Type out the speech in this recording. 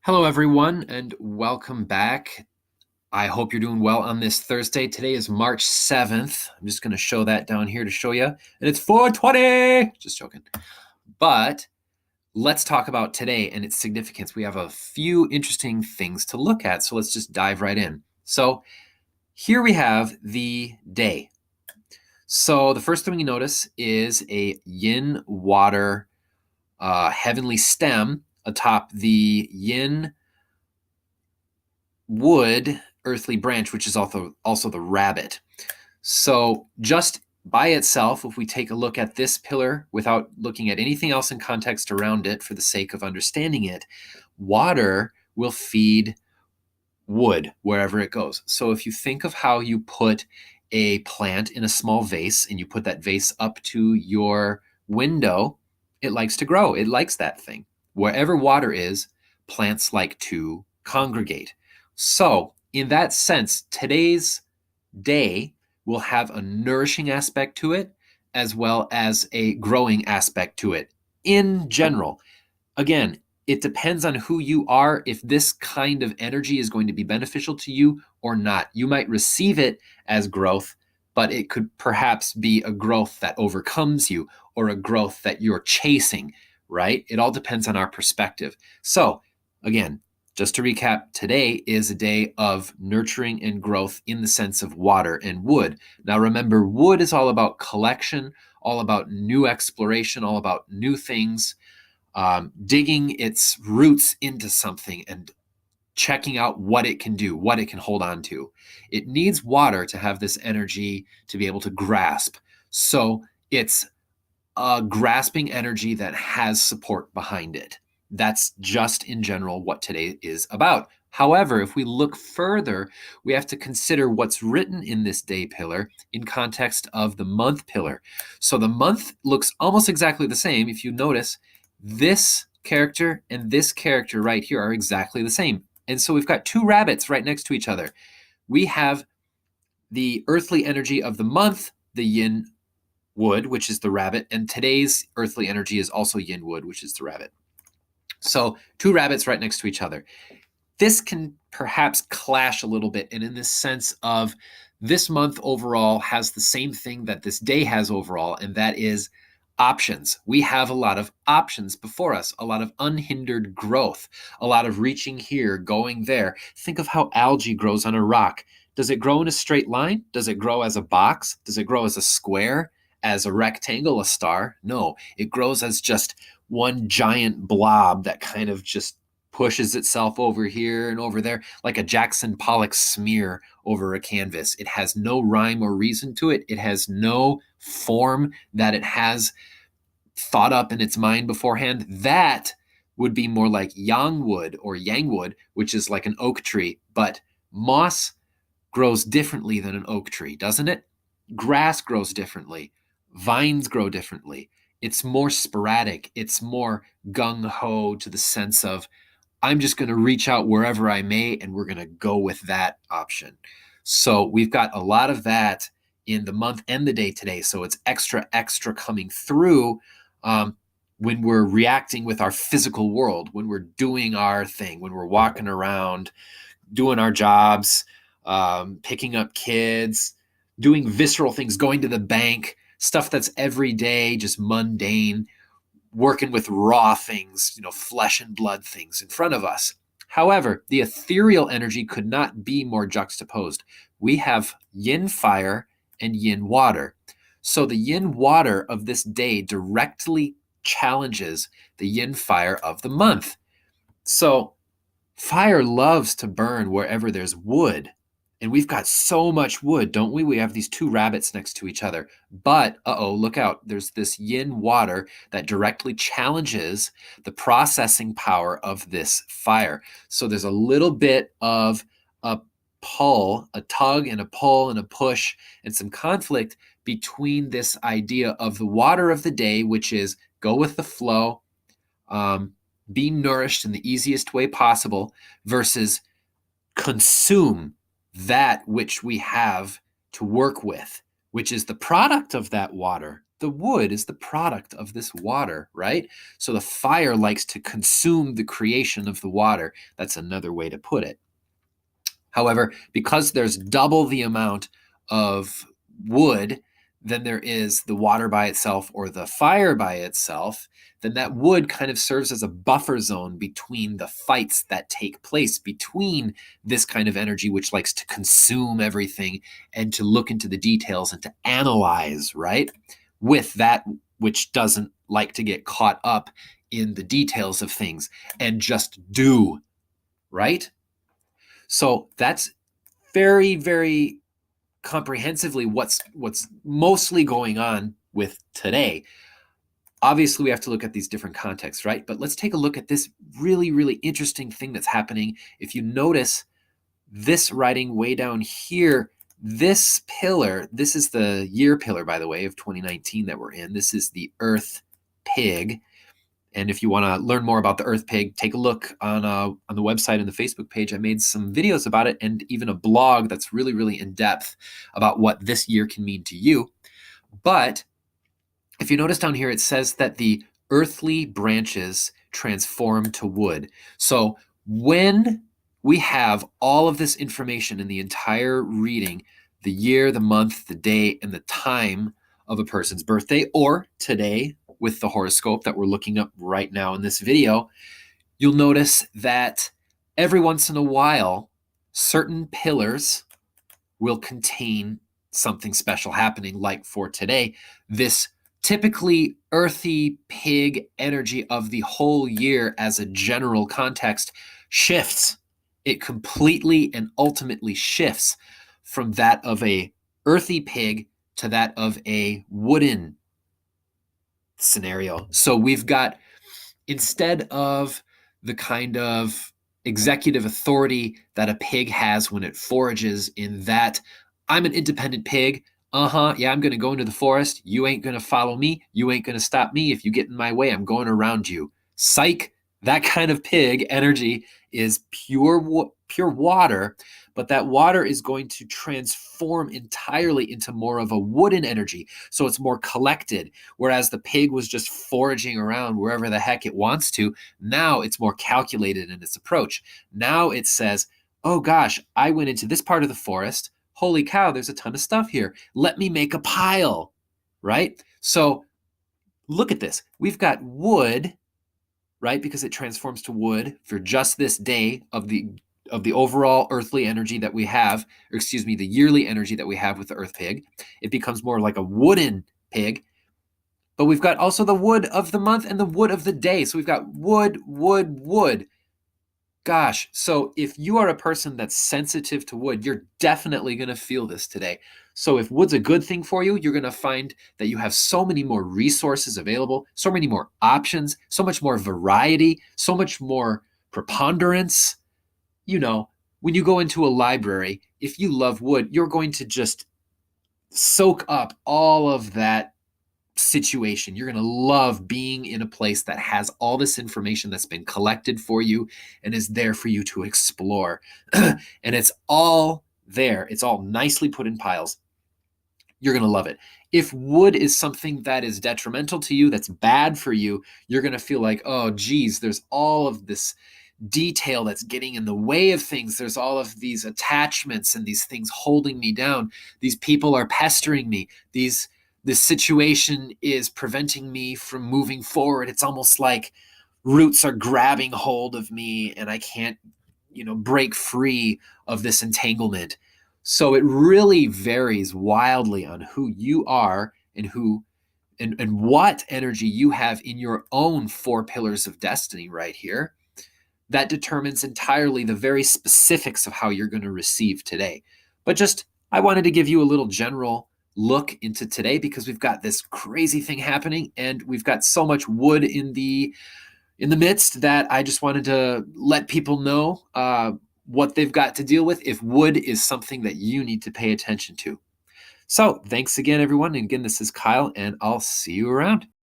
Hello, everyone, and welcome back. I hope you're doing well on this Thursday. Today is March 7th. I'm just going to show that down here to show you. And it's 4:20. Just joking. But let's talk about today and its significance. We have a few interesting things to look at, so let's just dive right in. So here we have the day. So the first thing we notice is a yin water heavenly stem atop the yin wood earthly branch, which is also the rabbit. So just by itself, if we take a look at this pillar without looking at anything else in context around it for the sake of understanding it, water will feed wood wherever it goes. So if you think of how you put a plant in a small vase and you put that vase up to your window, it likes to grow. It likes that thing. Wherever water is, plants like to congregate. So in that sense, today's day will have a nourishing aspect to it as well as a growing aspect to it in general. Again, it depends on who you are, if this kind of energy is going to be beneficial to you or not. You might receive it as growth, but it could perhaps be a growth that overcomes you or a growth that you're chasing, right? It all depends on our perspective. So, again, just to recap, today is a day of nurturing and growth in the sense of water and wood. Now, remember, wood is all about collection, all about new exploration, all about new things. Digging its roots into something and checking out what it can do, what it can hold on to. It needs water to have this energy to be able to grasp. So it's a grasping energy that has support behind it. That's just in general what today is about. However, if we look further, we have to consider what's written in this day pillar in context of the month pillar. So the month looks almost exactly the same. If you notice, this character and this character right here are exactly the same. And so we've got two rabbits right next to each other. We have the earthly energy of the month, the yin wood, which is the rabbit, and today's earthly energy is also yin wood, which is the rabbit. So two rabbits right next to each other. This can perhaps clash a little bit, and in this sense of this month overall has the same thing that this day has overall, and that is options. We have a lot of options before us, a lot of unhindered growth, a lot of reaching here, going there. Think of how algae grows on a rock. Does it grow in a straight line? Does it grow as a box? Does it grow as a square, as a rectangle, a star? No, it grows as just one giant blob that kind of just pushes itself over here and over there like a Jackson Pollock smear over a canvas. It has no rhyme or reason to it. It has no form that it has thought up in its mind beforehand. That would be more like yang wood or yang wood, which is like an oak tree. But moss grows differently than an oak tree, doesn't it? Grass grows differently. Vines grow differently. It's more sporadic. It's more gung-ho to the sense of, I'm just going to reach out wherever I may, and we're going to go with that option. So we've got a lot of that in the month and the day today. So it's extra coming through when we're reacting with our physical world, when we're doing our thing, when we're walking around, doing our jobs, picking up kids, doing visceral things, going to the bank, stuff that's everyday, just mundane, working with raw things, flesh and blood things in front of us. However, the ethereal energy could not be more juxtaposed. We have yin fire and yin water. So the yin water of this day directly challenges the yin fire of the month. So fire loves to burn wherever there's wood. And we've got so much wood, don't we? We have these two rabbits next to each other. But, look out. There's this yin water that directly challenges the processing power of this fire. So there's a little bit of a pull, a tug and a pull and a push and some conflict between this idea of the water of the day, which is go with the flow, be nourished in the easiest way possible, versus consume that which we have to work with, which is the product of that water, the wood is the product of this water, right? So the fire likes to consume the creation of the water. That's another way to put it. However, because there's double the amount of wood than there is the water by itself or the fire by itself, then that wood kind of serves as a buffer zone between the fights that take place between this kind of energy, which likes to consume everything and to look into the details and to analyze, right? With that which doesn't like to get caught up in the details of things and just do, right? So that's very, very comprehensively what's mostly going on with today. Obviously, we have to look at these different contexts, right? But let's take a look at this really, really interesting thing that's happening. If you notice this writing way down here, this pillar, this is the year pillar, by the way, of 2019 that we're in. This is the Earth Pig. And if you want to learn more about the Earth Pig, take a look on the website and the Facebook page. I made some videos about it and even a blog that's really, really in depth about what this year can mean to you. But if you notice down here, it says that the earthly branches transform to wood. So when we have all of this information in the entire reading, the year, the month, the day, and the time of a person's birthday, or today with the horoscope that we're looking up right now in this video, you'll notice that every once in a while, certain pillars will contain something special happening. Like for today, this typically earthy pig energy of the whole year as a general context shifts. It completely and ultimately shifts from that of a earthy pig to that of a wooden scenario. So we've got, instead of the kind of executive authority that a pig has when it forages, in that I'm an independent pig, yeah, I'm going to go into the forest. You ain't going to follow me. You ain't going to stop me. If you get in my way, I'm going around you. Psych. That kind of pig energy is pure water, but that water is going to transform entirely into more of a wooden energy. So it's more collected, whereas the pig was just foraging around wherever the heck it wants to. Now it's more calculated in its approach. Now it says, oh gosh, I went into this part of the forest. Holy cow, there's a ton of stuff here. Let me make a pile, right? So look at this. We've got wood, right? Because it transforms to wood for just this day of the overall earthly energy that we have, or excuse me, the yearly energy that we have with the Earth Pig. It becomes more like a wooden pig. But we've got also the wood of the month and the wood of the day. So we've got wood, wood, wood. Gosh, so if you are a person that's sensitive to wood, you're definitely going to feel this today. So if wood's a good thing for you, you're going to find that you have so many more resources available, so many more options, so much more variety, so much more preponderance. You know, when you go into a library, if you love wood, you're going to just soak up all of that situation. You're going to love being in a place that has all this information that's been collected for you and is there for you to explore. And it's all there. It's all nicely put in piles. You're going to love it. If wood is something that is detrimental to you, that's bad for you, you're going to feel like, oh, geez, there's all of this detail that's getting in the way of things. There's all of these attachments and these things holding me down. These people are pestering me. This situation is preventing me from moving forward. It's almost like roots are grabbing hold of me and I can't, break free of this entanglement. So it really varies wildly on who you are and and what energy you have in your own 4 pillars of destiny right here. That determines entirely the very specifics of how you're going to receive today. But I wanted to give you a little general look into today because we've got this crazy thing happening and we've got so much wood in the midst that I just wanted to let people know what they've got to deal with if wood is something that you need to pay attention to. So thanks again, everyone. And again, this is Kyle, and I'll see you around.